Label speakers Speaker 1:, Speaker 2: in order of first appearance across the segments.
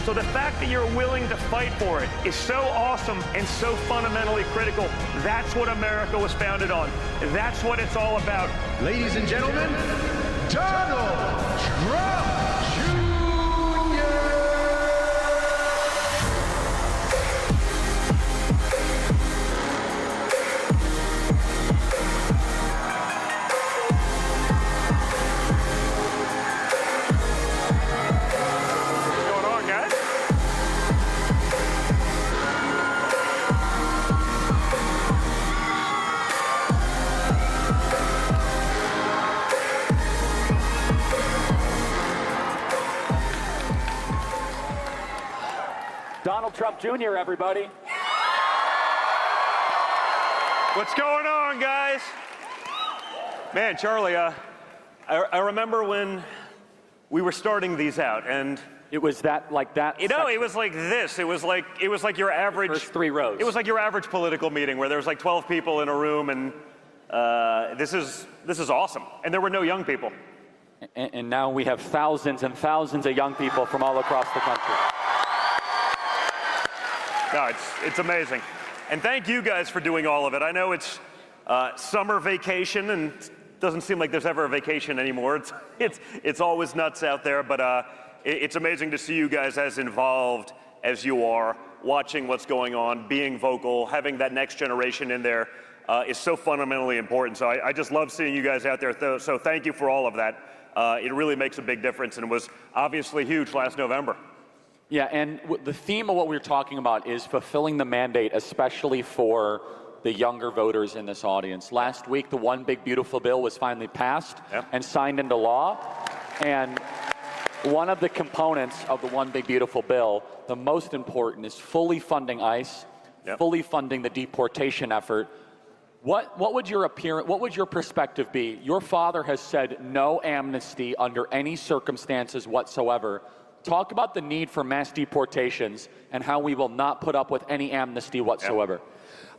Speaker 1: So the fact that you're willing to fight for it is so awesome and so fundamentally critical. That's what America was founded on. That's what it's all about.
Speaker 2: Ladies and gentlemen, Donald Trump Jr.
Speaker 3: Donald Trump Jr., everybody.
Speaker 1: What's going on, guys? Man, Charlie, I remember when we were starting these out, and
Speaker 3: it was like that.
Speaker 1: You know, it was like this. It was like your average.
Speaker 3: First 3 rows.
Speaker 1: It was like your average political meeting where there was like 12 people in a room, and this is awesome. And there were no young people.
Speaker 3: And now we have thousands and thousands of young people from all across the country.
Speaker 1: No, it's amazing. And thank you guys for doing all of it. I know it's summer vacation, and it doesn't seem like there's ever a vacation anymore. It's always nuts out there, but it's amazing to see you guys as involved as you are, watching what's going on, being vocal, having that next generation in there is so fundamentally important. So I just love seeing you guys out there. So thank you for all of that. It really makes a big difference, and it was obviously huge last November.
Speaker 3: Yeah, and the theme of what we're talking about is fulfilling the mandate, especially for the younger voters in this audience. Last week, the One Big Beautiful Bill was finally passed and signed into law. And one of the components of the One Big Beautiful Bill, the most important, is fully funding ICE, fully funding the deportation effort. What would your perspective be? Your father has said no amnesty under any circumstances whatsoever. Talk about the need for mass deportations and how we will not put up with any amnesty whatsoever.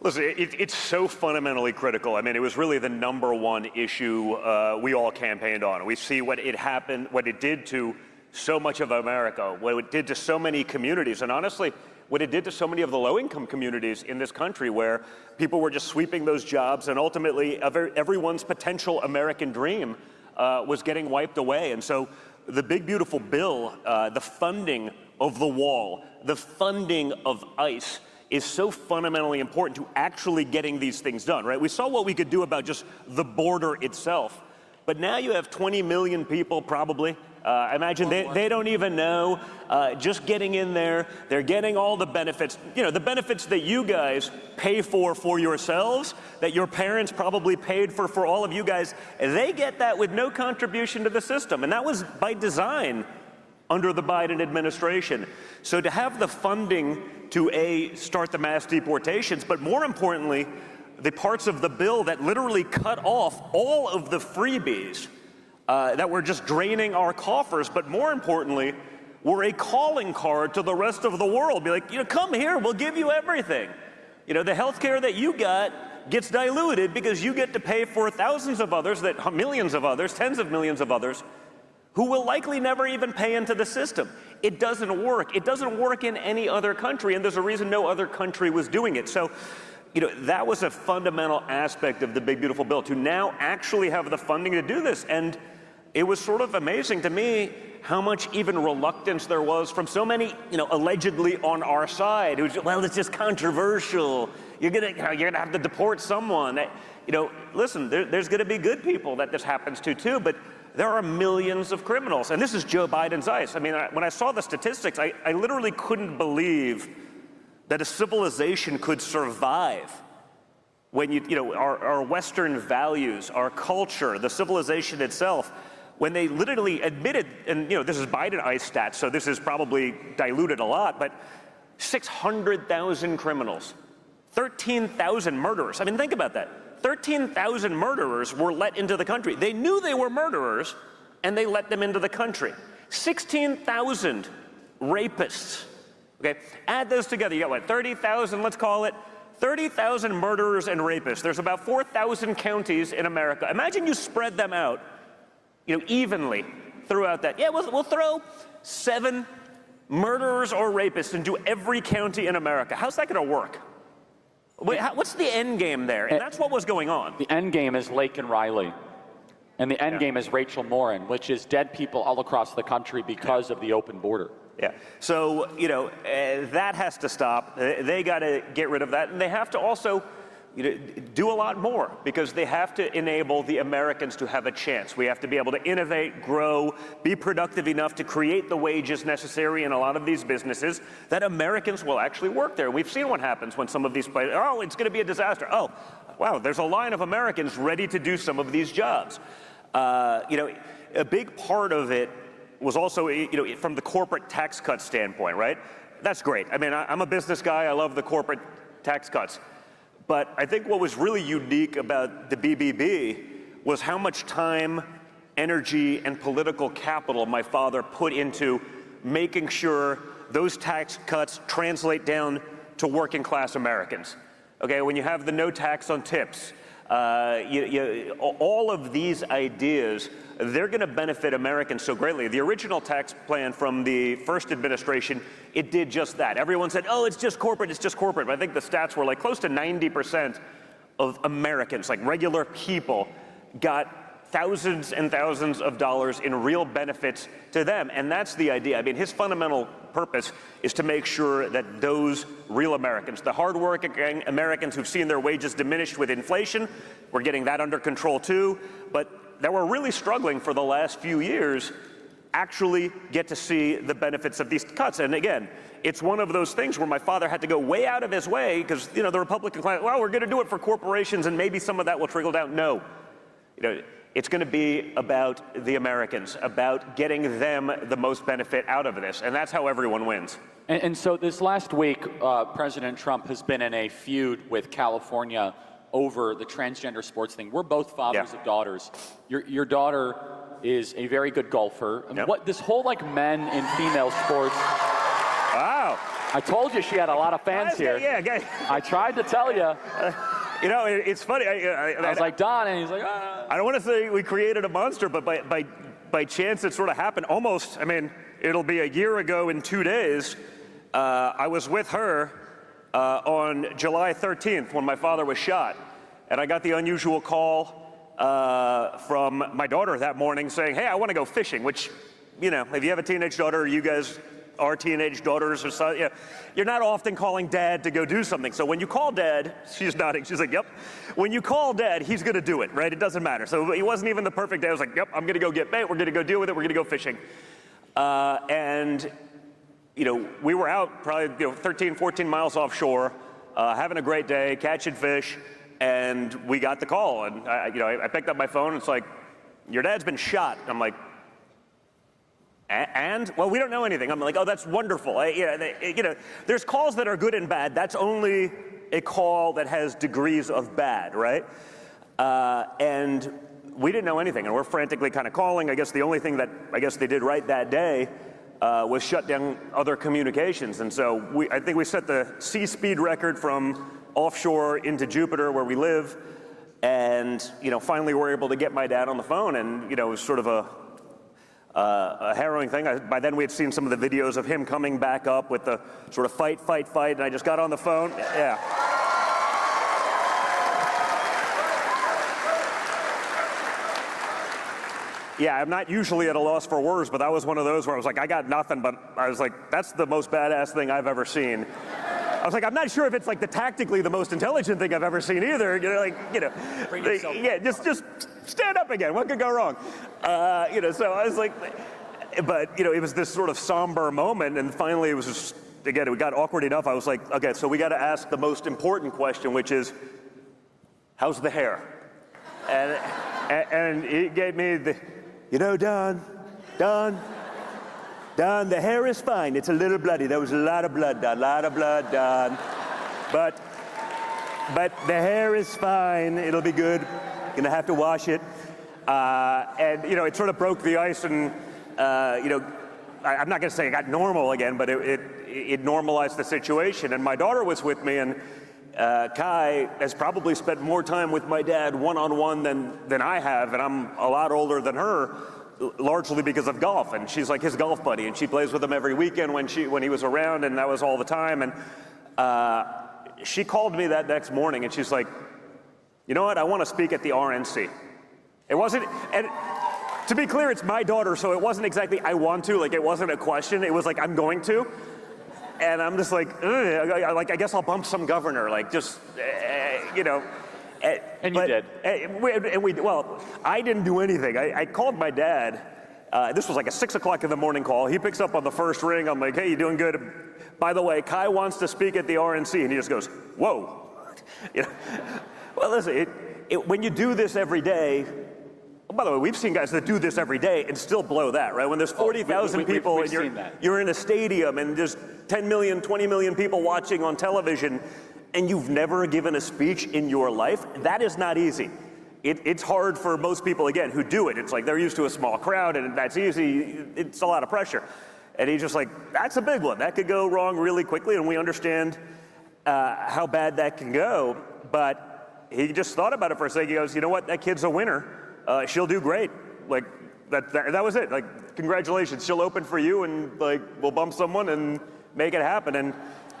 Speaker 1: Listen, it's so fundamentally critical. I mean, it was really the #1 issue we all campaigned on. We see what it did to so much of America, what it did to so many communities, and honestly, what it did to so many of the low-income communities in this country where people were just sweeping those jobs, and ultimately everyone's potential American dream was getting wiped away. And so the Big Beautiful Bill, the funding of the wall, the funding of ICE is so fundamentally important to actually getting these things done, right? We saw what we could do about just the border itself, but now you have 20 million people probably. I imagine they don't even know, just getting in there, they're getting all the benefits, the benefits that you guys pay for yourselves, that your parents probably paid for all of you guys. They get that with no contribution to the system, and that was by design under the Biden administration. So to have the funding to start the mass deportations, but more importantly, the parts of the bill that literally cut off all of the freebies that were just draining our coffers, but more importantly, were a calling card to the rest of the world. Be like, come here, we'll give you everything. The health care that you got gets diluted because you get to pay for thousands of others, millions of others, tens of millions of others, who will likely never even pay into the system. It doesn't work. It doesn't work in any other country, and there's a reason no other country was doing it. So, that was a fundamental aspect of the Big Beautiful Bill, to now actually have the funding to do this. And it was sort of amazing to me how much even reluctance there was from so many, allegedly on our side, who's, well, it's just controversial. You're gonna have to deport someone. Listen, there's gonna be good people that this happens to too, but there are millions of criminals, and this is Joe Biden's ICE. I mean, when I saw the statistics, I literally couldn't believe that a civilization could survive when our Western values, our culture, the civilization itself, when they literally admitted, and this is Biden ICE stats, so this is probably diluted a lot, but 600,000 criminals, 13,000 murderers. I mean, think about that. 13,000 murderers were let into the country. They knew they were murderers, and they let them into the country. 16,000 rapists. Okay, add those together. You got what, 30,000, let's call it. 30,000 murderers and rapists. There's about 4,000 counties in America. Imagine you spread them out, evenly throughout that. Yeah, we'll throw 7 murderers or rapists into every county in America. How's that going to work? Wait, what's the end game there? And that's what was going on.
Speaker 3: The end game is Laken Riley. And the end game is Rachel Morin, which is dead people all across the country because of the open border.
Speaker 1: Yeah. So, that has to stop. They got to get rid of that. And they have to also do a lot more, because they have to enable the Americans to have a chance. We have to be able to innovate, grow, be productive enough to create the wages necessary in a lot of these businesses that Americans will actually work there. We've seen what happens when some of these places, oh, it's going to be a disaster. Oh, wow, there's a line of Americans ready to do some of these jobs. A big part of it was also, from the corporate tax cut standpoint, right? That's great. I mean, I'm a business guy. I love the corporate tax cuts. But I think what was really unique about the BBB was how much time, energy, and political capital my father put into making sure those tax cuts translate down to working class Americans. Okay, when you have the no tax on tips, all of these ideas, they're going to benefit Americans so greatly. The original tax plan from the first administration, it did just that. Everyone said, oh, it's just corporate, it's just corporate. But I think the stats were like close to 90% of Americans, like regular people, got thousands and thousands of dollars in real benefits to them. And that's the idea. I mean, his fundamental purpose is to make sure that those real Americans, the hardworking Americans who've seen their wages diminished with inflation, we're getting that under control too, but that were really struggling for the last few years, actually get to see the benefits of these cuts. And again, it's one of those things where my father had to go way out of his way because, the Republican class, well, we're going to do it for corporations and maybe some of that will trickle down. No. It's going to be about the Americans, about getting them the most benefit out of this, and that's how everyone wins.
Speaker 3: And so this last week, President Trump has been in a feud with California over the transgender sports thing. We're both fathers of daughters. Your daughter is a very good golfer.
Speaker 1: Yep.
Speaker 3: What this whole men and female sports.
Speaker 1: Wow.
Speaker 3: I told you she had a lot of fans here.
Speaker 1: Yeah.
Speaker 3: I tried to tell you.
Speaker 1: It's funny.
Speaker 3: I was like, Don, and he's like, ah.
Speaker 1: I don't want to say we created a monster, but by chance it sort of happened almost. I mean, it'll be a year ago in 2 days. I was with her on July 13th when my father was shot. And I got the unusual call from my daughter that morning saying, hey, I want to go fishing, which, if you have a teenage daughter, you guys are teenage daughters or so, you're not often calling dad to go do something. So when you call dad, she's nodding, she's like, yep. When you call dad, he's going to do it, right? It doesn't matter. So it wasn't even the perfect day. I was like, yep, I'm going to go get bait. We're going to go deal with it. We're going to go fishing. We were out probably 13, 14 miles offshore, having a great day, catching fish, and we got the call. And I picked up my phone, and it's like, your dad's been shot. I'm like, and? Well, we don't know anything. I'm like, oh, that's wonderful. There's calls that are good and bad. That's only a call that has degrees of bad, right? And we didn't know anything, and we're frantically kind of calling. I guess the only thing that they did right that day was shut down other communications. And so I think we set the sea speed record from offshore into Jupiter, where we live, and finally we're able to get my dad on the phone, and it was sort of a harrowing thing. By then we had seen some of the videos of him coming back up with the sort of fight, and I just got on the phone. Yeah. Yeah, I'm not usually at a loss for words, but that was one of those where I was like, I got nothing, but I was like, that's the most badass thing I've ever seen. I was like, I'm not sure if it's tactically the most intelligent thing I've ever seen either. Just stand up again. What could go wrong? So I was like, but it was this sort of somber moment, and finally it was just, again, it got awkward enough. I was like, okay, so we got to ask the most important question, which is, how's the hair? And he gave me the, Don, the hair is fine. It's a little bloody. There was a lot of blood, Don. But the hair is fine. It'll be good. Gonna have to wash it. It sort of broke the ice, and I'm not gonna say it got normal again, but it normalized the situation. And my daughter was with me, and Kai has probably spent more time with my dad one-on-one than I have, and I'm a lot older than her. largely because of golf, and she's like his golf buddy, and she plays with him every weekend when he was around, and that was all the time. And she called me that next morning, and she's like, you know what, I want to speak at the RNC. It wasn't, and to be clear, it's my daughter, so it wasn't exactly I want to, like it wasn't a question, it was like I'm going to. And I'm just like, I guess I'll bump some governor, like just, you know.
Speaker 3: And you did.
Speaker 1: Well, I didn't do anything. I called my dad. This was like a 6 o'clock in the morning call. He picks up on the first ring. I'm like, hey, you doing good? By the way, Kai wants to speak at the RNC. And he just goes, whoa. You know? Well, listen, when you do this every day, by the way, we've seen guys that do this every day and still blow that, right? When there's 40,000 people and you're in a stadium and there's 10 million, 20 million people watching on television and you've never given a speech in your life, that is not easy. It's hard for most people, again, who do it. It's like they're used to a small crowd and that's easy. It's a lot of pressure. And he's just like, that's a big one. That could go wrong really quickly, and we understand how bad that can go. But he just thought about it for a second. He goes, you know what? That kid's a winner. She'll do great. Like, that was it. Like, congratulations. She'll open for you, and like, we'll bump someone and make it happen. And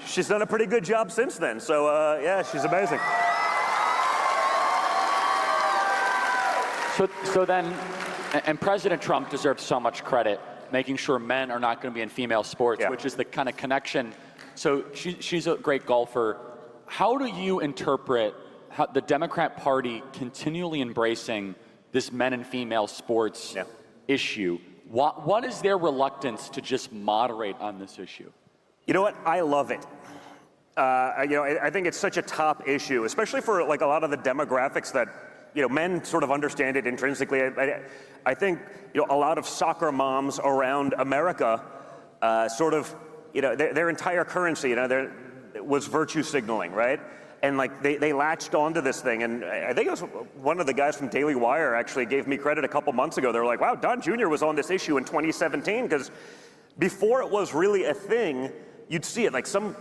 Speaker 1: she's done a pretty good job since then. So, yeah, she's amazing.
Speaker 3: So then, and President Trump deserves so much credit, making sure men are not going to be in female sports,
Speaker 1: yeah.
Speaker 3: which is the kind of connection. So she's a great golfer. How do you interpret how the Democrat Party continually embracing this men and female sports issue? What is their reluctance to just moderate on this issue?
Speaker 1: You know what? I love it. You know, I think it's such a top issue, especially for like a lot of the demographics that, you know, men sort of understand it intrinsically. I think, you know, a lot of soccer moms around America sort of, you know, their entire currency, you know, was virtue signaling, right? And like they latched onto this thing, and I think it was one of the guys from Daily Wire actually gave me credit a couple months ago. They were like, wow, Don Jr. was on this issue in 2017, because before it was really a thing, you'd see it. Like some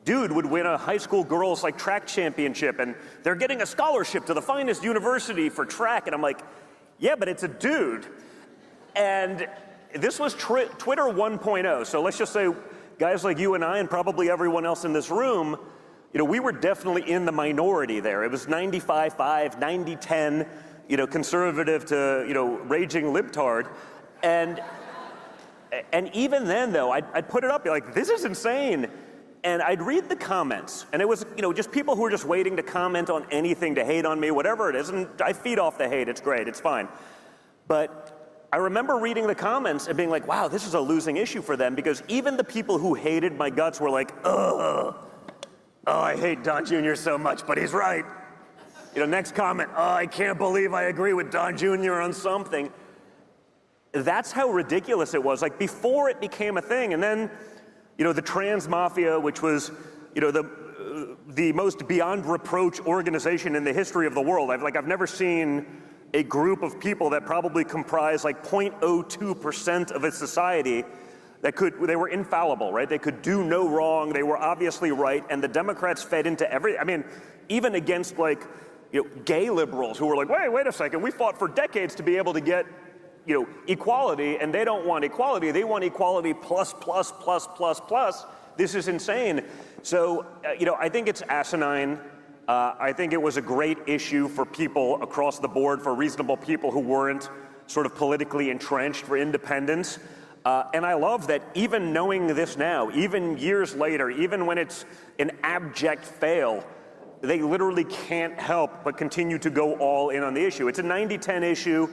Speaker 1: dude would win a high school girls like track championship, and they're getting a scholarship to the finest university for track, and I'm like, yeah, but it's a dude. And this was Twitter 1.0, so let's just say guys like you and I and probably everyone else in this room, you know, we were definitely in the minority there. It was 95-5, 90-10, you know, conservative to, you know, raging libtard. And even then, though, I'd put it up, like, this is insane. And I'd read the comments, and it was, you know, just people who were just waiting to comment on anything, to hate on me, whatever it is. And I feed off the hate. It's great. It's fine. But I remember reading the comments and being like, wow, this is a losing issue for them, because even the people who hated my guts were like, ugh. Oh, I hate Don Jr. so much, but he's right. You know, next comment, oh, I can't believe I agree with Don Jr. on something. That's how ridiculous it was, like before it became a thing. And then, you know, the trans mafia, which was, you know, the most beyond reproach organization in the history of the world. I've never seen a group of people that probably comprise like 0.02% of a society they were infallible, right? They could do no wrong. They were obviously right. And the Democrats fed into I mean, even against like, you know, gay liberals who were like, wait a second, we fought for decades to be able to get, you know, equality, and they don't want equality. They want equality plus. This is insane. So, you know, I think it's asinine. I think it was a great issue for people across the board, for reasonable people who weren't sort of politically entrenched, for independents. And I love that even knowing this now, even years later, even when it's an abject fail, they literally can't help but continue to go all in on the issue. It's a 90-10 issue,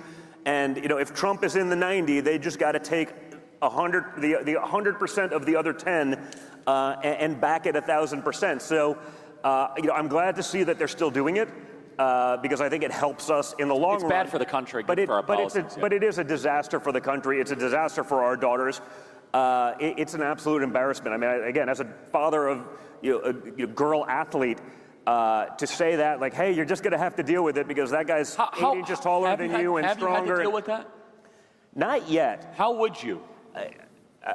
Speaker 1: and you know, if Trump is in the 90, they just got to take 100% of the other 10 and back it 1,000%. So, you know, I'm glad to see that they're still doing it. Because I think it helps us in the long run.
Speaker 3: It's bad for the country, good for our politics.
Speaker 1: But it is a disaster for the country. It's a disaster for our daughters. It's an absolute embarrassment. I mean, again, as a father of a girl athlete, to say that, like, hey, you're just going to have to deal with it because that guy's 8 inches taller than you and stronger.
Speaker 3: Have you had to deal with that?
Speaker 1: Not yet.
Speaker 3: How would you?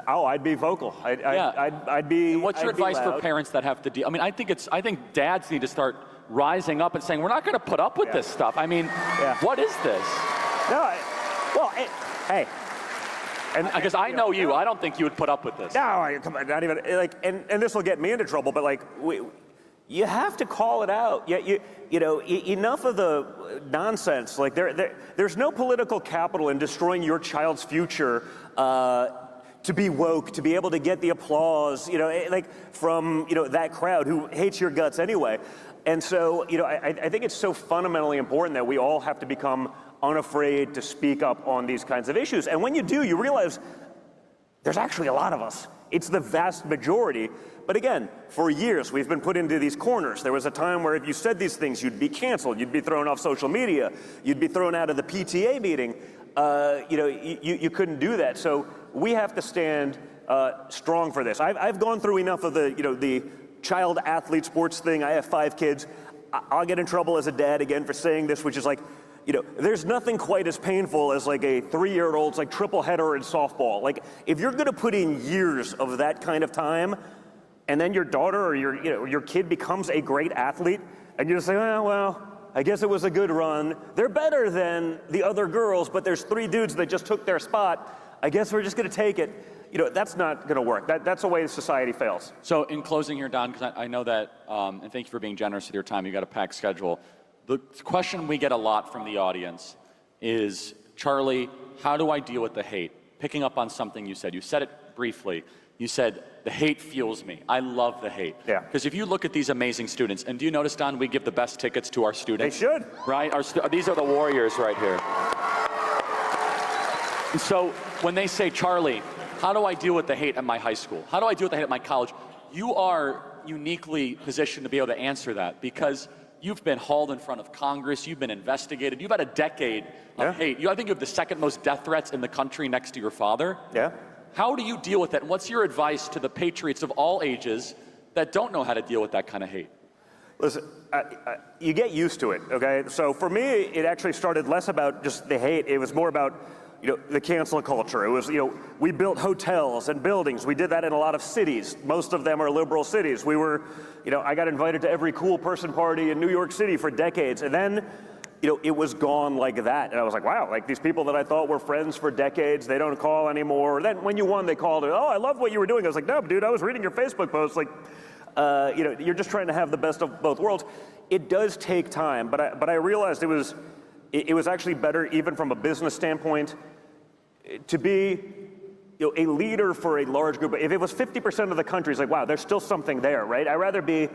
Speaker 1: I'd be vocal. I'd be.
Speaker 3: And what's your advice for parents that have to deal? I mean, I think dads need to start rising up and saying, we're not going to put up with this stuff. I mean, what is this?
Speaker 1: No, Well, hey.
Speaker 3: Because I know you. I don't think you would put up with this.
Speaker 1: No, come on, not even like, and this will get me into trouble. But like, you have to call it out. Enough of the nonsense. Like, there's no political capital in destroying your child's future to be woke, to be able to get the applause, from that crowd who hates your guts anyway. And so, I think it's so fundamentally important that we all have to become unafraid to speak up on these kinds of issues. And when you do, you realize there's actually a lot of us. It's the vast majority. But again, for years, we've been put into these corners. There was a time where if you said these things, you'd be canceled. You'd be thrown off social media. You'd be thrown out of the PTA meeting. You couldn't do that. So we have to stand strong for this. I've gone through enough of the child athlete sports thing. I have 5 kids. I'll get in trouble as a dad again for saying this, which is like, there's nothing quite as painful as like a 3-year-old's like triple header in softball. Like, if you're gonna put in years of that kind of time, and then your daughter or your kid becomes a great athlete, and you just say, well, I guess it was a good run. They're better than the other girls, but there's 3 dudes that just took their spot. I guess we're just gonna take it. That's not gonna work. That's the way society fails.
Speaker 3: So in closing here, Don, because I know that, and thank you for being generous with your time. You got a packed schedule. The question we get a lot from the audience is, Charlie, how do I deal with the hate? Picking up on something you said. You said it briefly. You said, the hate fuels me. I love the hate.
Speaker 1: Yeah.
Speaker 3: Because if you look at these amazing students, and do you notice, Don, we give the best tickets to our students?
Speaker 1: They should.
Speaker 3: Right? These are the warriors right here. And so when they say, Charlie, how do I deal with the hate at my high school? How do I deal with the hate at my college? You are uniquely positioned to be able to answer that, because you've been hauled in front of Congress. You've been investigated. You've had a decade of hate. I think you have the 2nd most death threats in the country next to your father.
Speaker 1: Yeah.
Speaker 3: How do you deal with that? And what's your advice to the patriots of all ages that don't know how to deal with that kind of hate?
Speaker 1: Listen, you get used to it, okay? So for me, it actually started less about just the hate. It was more about the cancel culture. It was, we built hotels and buildings. We did that in a lot of cities. Most of them are liberal cities. We were, I got invited to every cool person party in New York City for decades. And then, it was gone like that. And I was like, wow, like these people that I thought were friends for decades, they don't call anymore. Then when you won, they called it, oh, I love what you were doing. I was like, no, dude, I was reading your Facebook posts. Like, you're just trying to have the best of both worlds. It does take time, but I realized it was actually better, even from a business standpoint, to be a leader for a large group. If it was 50% of the country, it's like, wow, there's still something there, right? I'd rather be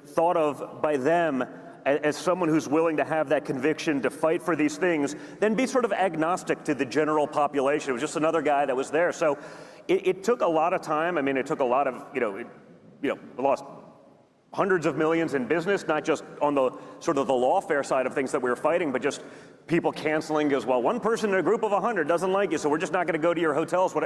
Speaker 1: thought of by them as someone who's willing to have that conviction to fight for these things than be sort of agnostic to the general population. It was just another guy that was there. So it took a lot of time. I mean, it took a lot of, we lost hundreds of millions in business, not just on the sort of the lawfare side of things that we were fighting, but just people canceling because, well, one person in a group of 100 doesn't like you, so we're just not going to go to your hotels.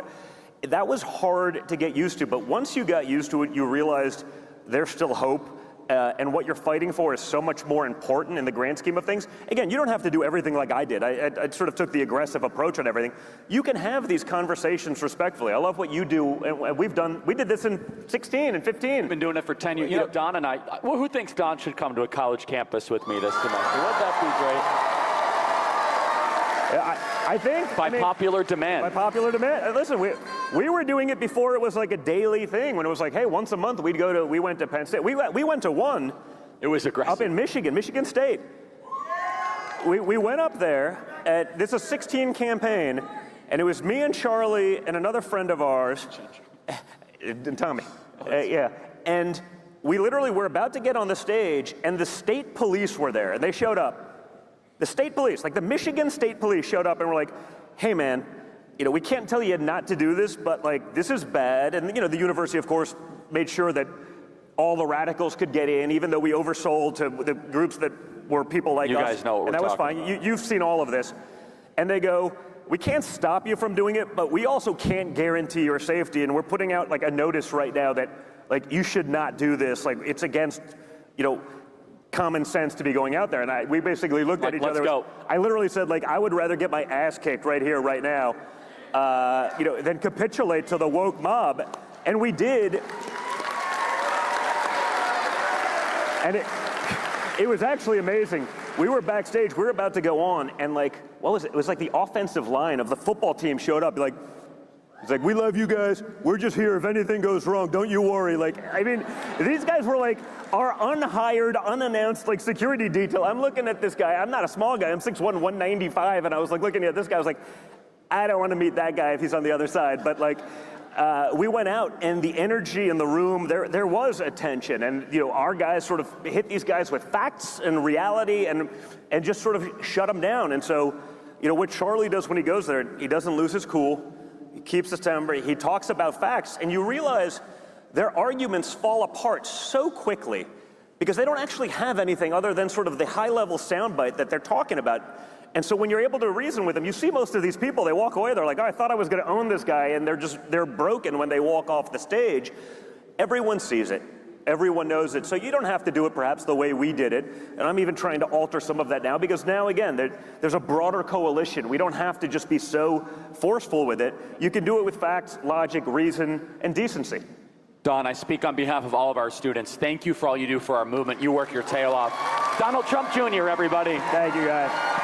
Speaker 1: That was hard to get used to, but once you got used to it, you realized there's still hope. And what you're fighting for is so much more important in the grand scheme of things. Again, you don't have to do everything like I did. I sort of took the aggressive approach on everything. You can have these conversations respectfully. I love what you do, and we did this in 16 and 15.
Speaker 3: We've been doing it for 10 years. Don and I, who thinks Don should come to a college campus with me this semester? Wouldn't that be great?
Speaker 1: I think
Speaker 3: by popular demand.
Speaker 1: By popular demand. Listen, we were doing it before it was like a daily thing. When it was like, hey, once a month we went to Penn State. We went to one.
Speaker 3: It was aggressive.
Speaker 1: Up in Michigan State. We went up there. This is a 16 campaign, and it was me and Charlie and another friend of ours, and Tommy. Yeah, and we literally were about to get on the stage, and the state police were there, and they showed up. The state police, like the Michigan State Police, showed up and were like, hey man, we can't tell you not to do this, but like this is bad. And the university, of course, made sure that all the radicals could get in, even though we oversold to the groups that were people like us.
Speaker 3: You guys know what we're
Speaker 1: talking about. And that was fine. You've seen all of this. And they go, we can't stop you from doing it, but we also can't guarantee your safety. And we're putting out like a notice right now that like you should not do this. Like it's against, common sense to be going out there. And we basically looked at each other.
Speaker 3: Go.
Speaker 1: I literally said, like, I would rather get my ass kicked right here, right now, than capitulate to the woke mob. And we did. And It was actually amazing. We were backstage, we were about to go on, and like, what was it? It was like the offensive line of the football team showed up, like, it's like, we love you guys. We're just here. If anything goes wrong, don't you worry. Like, I mean, these guys were like our unhired, unannounced, like, security detail. I'm looking at this guy. I'm not a small guy. I'm 6'1", 195, and I was like looking at this guy. I was like, I don't want to meet that guy if he's on the other side. But like, we went out, and the energy in the room, there was a tension, and you know, our guys sort of hit these guys with facts and reality, and just sort of shut them down. And so, you know, what Charlie does when he goes there, he doesn't lose his cool. He keeps his temper, he talks about facts, and you realize their arguments fall apart so quickly because they don't actually have anything other than sort of the high-level soundbite that they're talking about. And so when you're able to reason with them, you see most of these people, they walk away, they're like, oh, I thought I was gonna own this guy, and they're broken when they walk off the stage. Everyone sees it. Everyone knows it, so you don't have to do it perhaps the way we did it, and I'm even trying to alter some of that now, because now, again, there's a broader coalition. We don't have to just be so forceful with it. You can do it with facts, logic, reason, and decency.
Speaker 3: Don, I speak on behalf of all of our students. Thank you for all you do for our movement. You work your tail off. Donald Trump Jr., everybody.
Speaker 1: Thank you, guys.